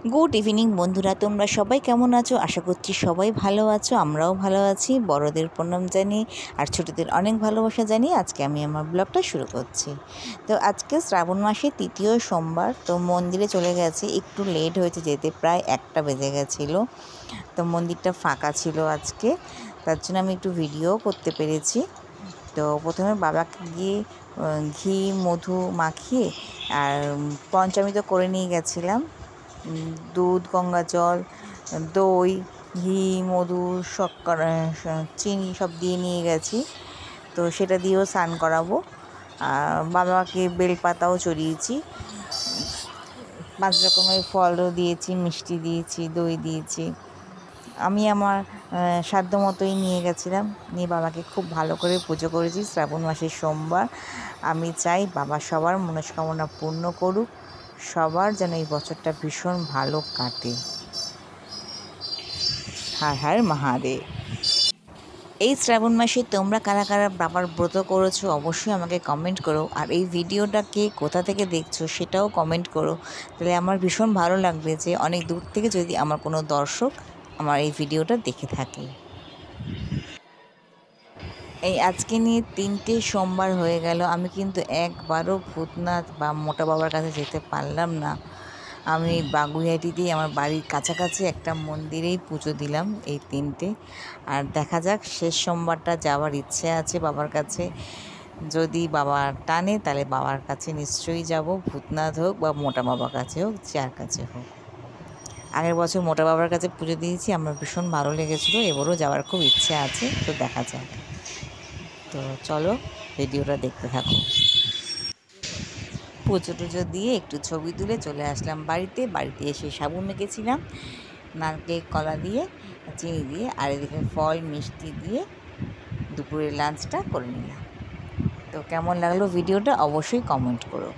Good evening বন্ধুরা, তোমরা সবাই কেমন আছো? আশা করছি সবাই ভালো আছো, আমরাও ভালো আছি। বড়দের প্রণাম জানিয়ে আর ছোটদের অনেক ভালোবাসা জানিয়ে আজকে আমি আমার ব্লগটা শুরু করছি। তো আজকে শ্রাবণ মাসের তৃতীয় সোমবার, তো মন্দিরে চলে গেছে, একটু লেট হয়েছে যেতে, প্রায় 1টা বেজে গেছিলো। তো মন্দিরটা ফাঁকা ছিল আজকে, তার জন্য আমি একটু ভিডিও করতে পেরেছি। তো প্রথমে বাবাকে গিয়ে ঘি মধু মাখিয়ে আর পঞ্চামৃত করে নিয়ে গেছিলাম। দুধ, গঙ্গা জল, দই, ঘি, মধু, শর্করা, চিনি সব দিয়ে নিয়ে গেছি। তো সেটা দিয়েও স্নান করাবো। আর বাবাকে বেলপাতাও চড়িয়েছি, 5 রকমের ফলও দিয়েছি, মিষ্টি দিয়েছি, দই দিয়েছি। আমি আমার সাধ্য মতোই নিয়ে গেছিলাম, নিয়ে বাবাকে খুব ভালো করে পুজো করেছি। শ্রাবণ মাসের সোমবার, আমি চাই বাবা সবার মনস্কামনা পূর্ণ করুক, সবার যেন এই বছরটা ভীষণ ভালো কাটে। হর হর মহাদেব। এই শ্রাবণ মাসে তোমরা কারা কারা বাবার ব্রত করেছো অবশ্যই আমাকে কমেন্ট করো, আর এই ভিডিওটা কে কোথা থেকে দেখছো সেটাও কমেন্ট করো। তাহলে আমার ভীষণ ভালো লাগবে যে অনেক দূর থেকে যদি আমার কোনো দর্শক আমার এই ভিডিওটা দেখে থাকে। এই আজকে নিয়ে 3টে সোমবার হয়ে গেল, আমি কিন্তু একবারও ভূতনাথ বা মোটা বাবার কাছে যেতে পারলাম না। আমি বাগুইহাটিতেই আমার বাড়ির কাছাকাছি একটা মন্দিরেই পুজো দিলাম এই 3টে। আর দেখা যাক, শেষ সোমবারটা যাওয়ার ইচ্ছে আছে বাবার কাছে। যদি বাবা টানে তাহলে বাবার কাছে নিশ্চয়ই যাব, ভূতনাথ হোক বা মোটা বাবার কাছে হোক, যার কাছে হোক। আগের বছর মোটা বাবার কাছে পুজো দিয়েছি, আমার ভীষণ ভালো লেগেছিলো, এবারও যাওয়ার খুব ইচ্ছে আছে। তো দেখা যাক। তো চলো ভিডিওটা দেখতে থাকো। পুজো টুজো দিয়ে একটু ছবি তুলে চলে আসলাম বাড়িতে। বাড়িতে এসে সাবু মেখেছিলাম, নারকেল কলা দিয়ে, চিনি দিয়ে, আর এদিকে ফল মিষ্টি দিয়ে দুপুরের লাঞ্চটা করে নিলাম। তো কেমন লাগলো ভিডিওটা অবশ্যই কমেন্ট করো।